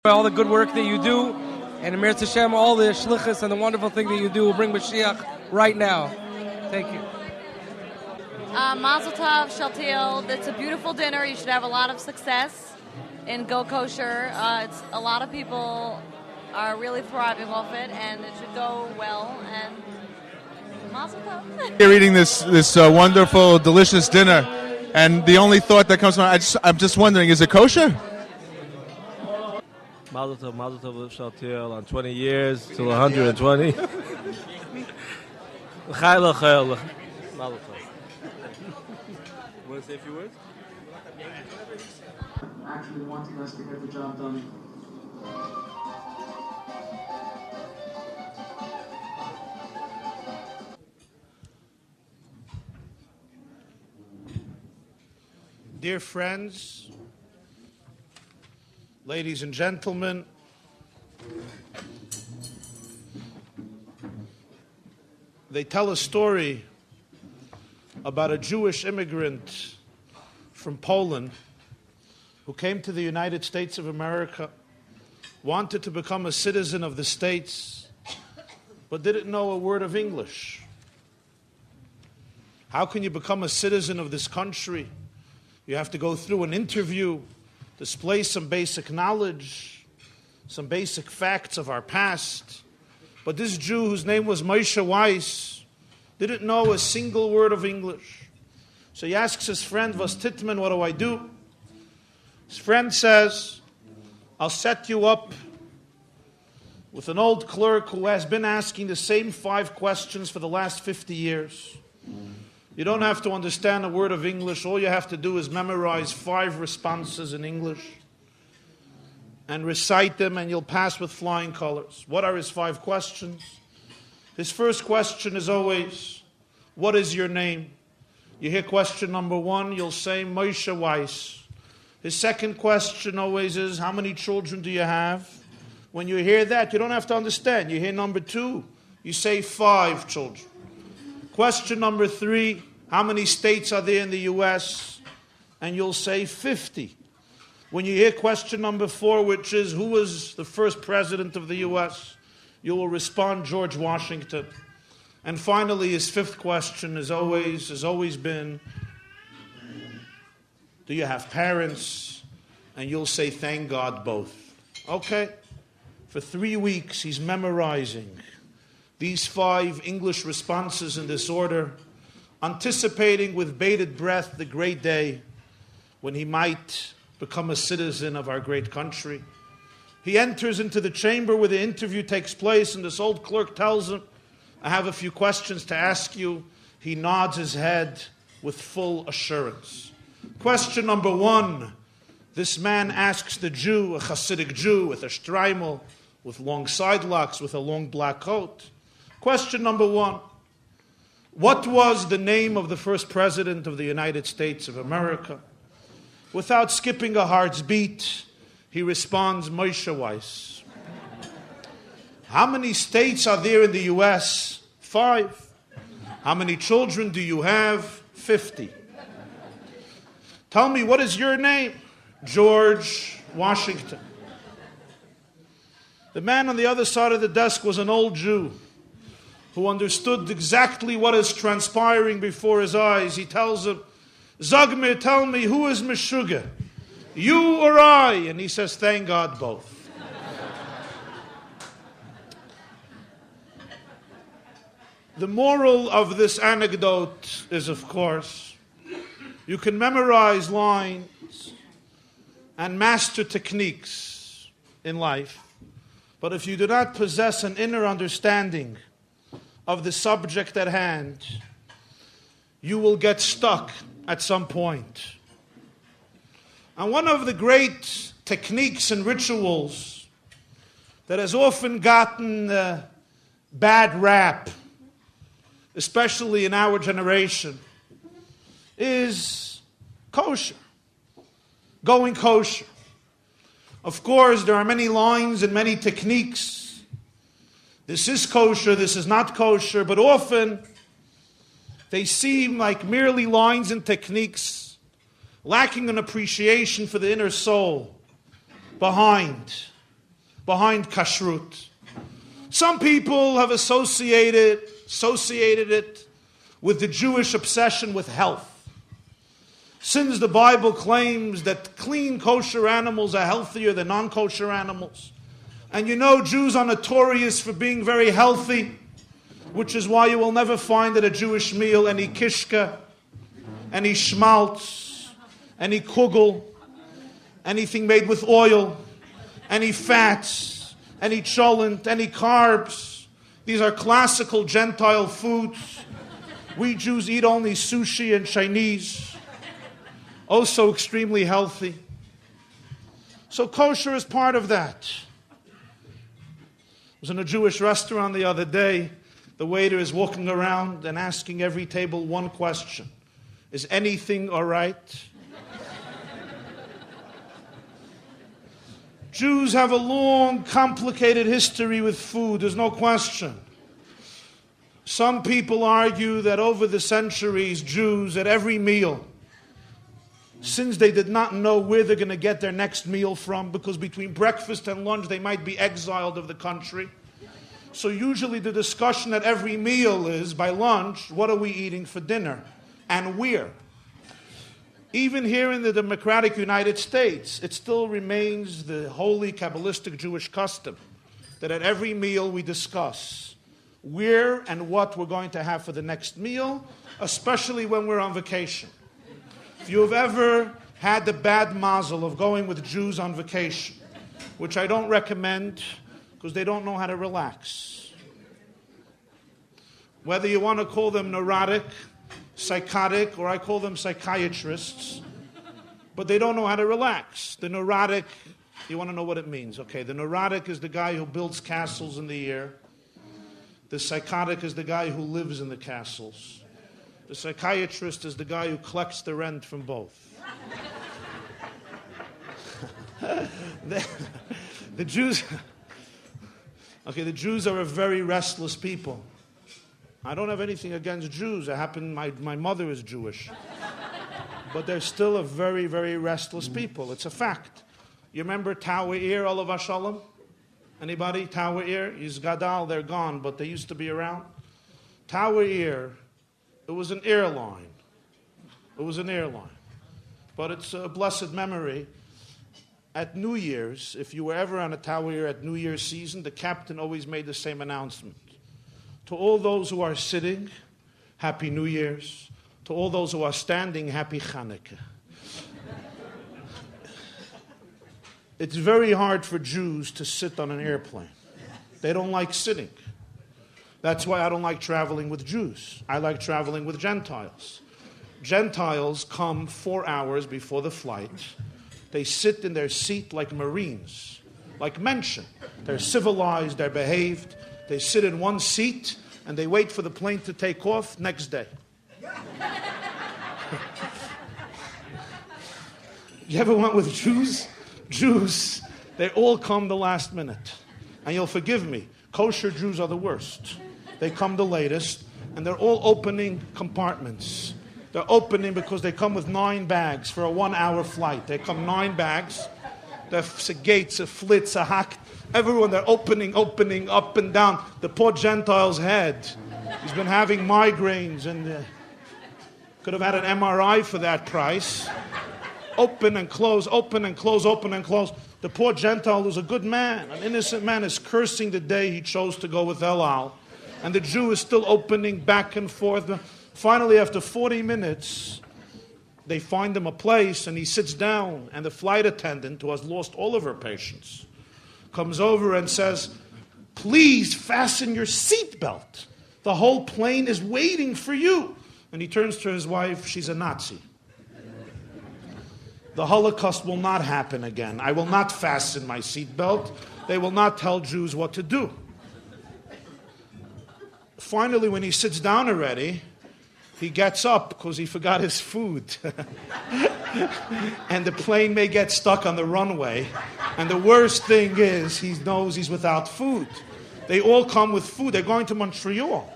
All the good work that you do, and Amir Tashem, all the shlichus and the wonderful thing that you do will bring Mashiach right now. Thank you. Mazel Tov, Shaltil. It's a beautiful dinner. You should have a lot of success in Go Kosher. It's a lot of people are really thriving off it, and it should go well. And Mazel Tov. You're eating this wonderful, delicious dinner, and the only thought that comes to mind, I'm just wondering, is it kosher? Mazel Tov, Shaltil, on 20 years till 120. L'chail, l'chail. Mazel Tov. Want to say a few words? Actually wanting us to get the job done. Dear friends, ladies and gentlemen, they tell a story about a Jewish immigrant from Poland who came to the United States of America, wanted to become a citizen of the States, but didn't know a word of English. How can you become a citizen of this country? You have to go through an interview, display some basic knowledge, some basic facts of our past. But this Jew, whose name was Moshe Weiss, didn't know a single word of English. So he asks his friend, "Was Titman, what do I do?" His friend says, "I'll set you up with an old clerk who has been asking the same 5 questions for the last 50 years. You don't have to understand a word of English. All you have to do is memorize 5 responses in English and recite them, and you'll pass with flying colors." What are his 5 questions? His first question is always, "What is your name?" You hear question number 1, you'll say Moshe Weiss. His second question always is, "How many children do you have?" When you hear that, you don't have to understand. You hear number 2, you say 5 children. Question number 3, "How many states are there in the U.S.?" And you'll say 50. When you hear question number 4, which is, "Who was the first president of the U.S.?" you will respond, "George Washington." And finally, his 5th question has always been, "Do you have parents?" And you'll say, "Thank God, both." Okay? For 3 weeks, he's memorizing these 5 English responses in this order, anticipating with bated breath the great day when he might become a citizen of our great country. He enters into the chamber where the interview takes place, and this old clerk tells him, "I have a few questions to ask you." He nods his head with full assurance. Question number 1, this man asks the Jew, a Hasidic Jew with a shtreimel, with long side locks, with a long black coat. Question number 1, what was the name of the first president of the United States of America? Without skipping a heart's beat, he responds, Moshe Weiss. How many states are there in the U.S.? 5. How many children do you have? 50. Tell me, what is your name? George Washington. The man on the other side of the desk was an old Jew who understood exactly what is transpiring before his eyes. He tells him, "Zagmir, tell me, who is Meshuggah? You or I?" And he says, "Thank God, both." The moral of this anecdote is, of course, you can memorize lines and master techniques in life, but if you do not possess an inner understanding of the subject at hand, you will get stuck at some point. And one of the great techniques and rituals that has often gotten a bad rap, especially in our generation, is kosher, going kosher. Of course, there are many lines and many techniques. This is kosher, this is not kosher, but often they seem like merely lines and techniques, lacking an appreciation for the inner soul behind behind kashrut. Some people have associated it with the Jewish obsession with health. Since the Bible claims that clean kosher animals are healthier than non-kosher animals, and you know Jews are notorious for being very healthy, which is why you will never find at a Jewish meal any kishka, any schmaltz, any kugel, anything made with oil, any fats, any cholent, any carbs. These are classical Gentile foods. We Jews eat only sushi and Chinese. Also extremely healthy. So kosher is part of that. I was in a Jewish restaurant the other day. The waiter is walking around and asking every table one question. Is anything all right? Jews have a long, complicated history with food, there's no question. Some people argue that over the centuries, Jews at every meal, since they did not know where they're going to get their next meal from, because between breakfast and lunch they might be exiled of the country. So usually the discussion at every meal is, by lunch, what are we eating for dinner? And where? Even here in the democratic United States, it still remains the holy Kabbalistic Jewish custom that at every meal we discuss where and what we're going to have for the next meal, especially when we're on vacation. If you have ever had the bad mazel of going with Jews on vacation, which I don't recommend because they don't know how to relax. Whether you want to call them neurotic, psychotic, or I call them psychiatrists, but they don't know how to relax. The neurotic, you want to know what it means. Okay, the neurotic is the guy who builds castles in the air. The psychotic is the guy who lives in the castles. The psychiatrist is the guy who collects the rent from both. The Jews, okay, the Jews are a very restless people. I don't have anything against Jews. My mother is Jewish. But they're still a very, very restless people. It's a fact. You remember Tower Ear, Olav Shalom? Anybody? Tower Ear? He's Gadal, they're gone, but they used to be around. Tower Ear, it was an airline. It was an airline. But it's a blessed memory. At New Year's, if you were ever on a Tower Ear at New Year's season, the captain always made the same announcement. To all those who are sitting, Happy New Year's. To all those who are standing, Happy Chanukah. It's very hard for Jews to sit on an airplane. They don't like sitting. That's why I don't like traveling with Jews. I like traveling with Gentiles. Gentiles come 4 hours before the flight. They sit in their seat like Marines, like Menschen. They're civilized, they're behaved. They sit in one seat and they wait for the plane to take off next day. You ever went with Jews? Jews, they all come the last minute. And you'll forgive me, kosher Jews are the worst. They come the latest and they're all opening compartments. They're opening because they come with 9 bags for a 1-hour flight. They come 9 bags. There's a gates, a flitz, a hack. Everyone, they're opening up and down. The poor Gentile's head. He's been having migraines and could have had an MRI for that price. Open and close, open and close, open and close. The poor Gentile who's a good man, an innocent man, is cursing the day he chose to go with El Al. And the Jew is still opening back and forth. Finally, after 40 minutes, they find him a place and he sits down. And the flight attendant, who has lost all of her patience, comes over and says, "Please fasten your seatbelt. The whole plane is waiting for you." And he turns to his wife. She's a Nazi. The Holocaust will not happen again. I will not fasten my seatbelt. They will not tell Jews what to do. Finally, when he sits down already, he gets up because he forgot his food. And the plane may get stuck on the runway. And the worst thing is he knows he's without food. They all come with food. They're going to Montreal.